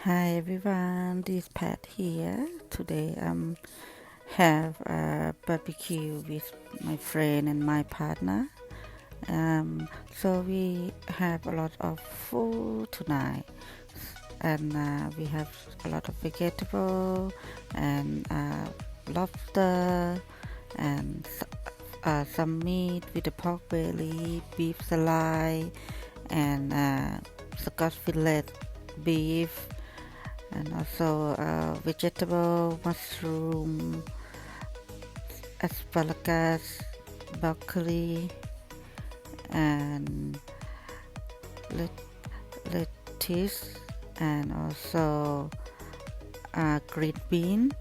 Hi everyone, this Pat here. Today have a barbecue with my friend and my partner. So we have a lot of food tonight, and we have a lot of vegetable and lobster and some meat with the pork belly, beef salad, and Scotch fillet beef, and also vegetable, mushroom, asparagus, broccoli, and lettuce, and also green bean.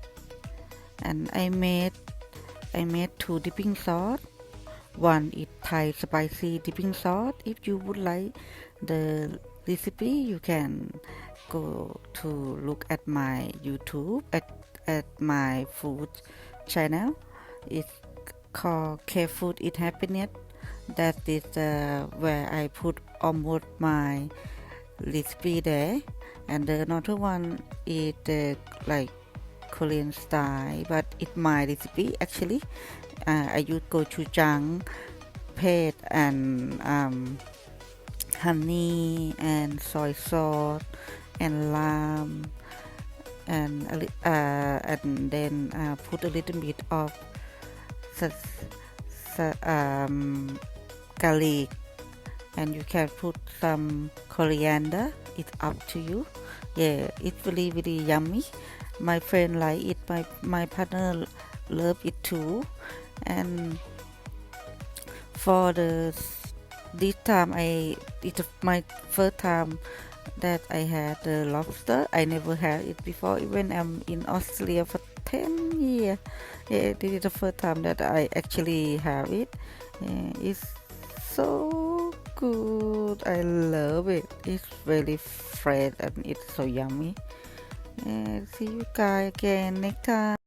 And I made two dipping sauce. One is Thai spicy dipping sauce. If you would like the recipe, you can go to look at my YouTube at my food channel. It's called K Food It Happiness. That is where I put almost my recipe there. And the another one is like Korean style, but it's my recipe actually. I use gochujang, paste, and honey, and soy sauce, and lime, and then put a little bit of sa- garlic, and you can put some coriander. It's up to you. Yeah, it's really yummy. My friend like it. My partner love it too. And for this time, it's my first time that I had the lobster. I never had it before. Even I'm in Australia for 10 years. Yeah, this is the first time that I actually have it. Yeah, it's so good. I love it. It's very fresh and it's so yummy. Yeah, see you guys again next time.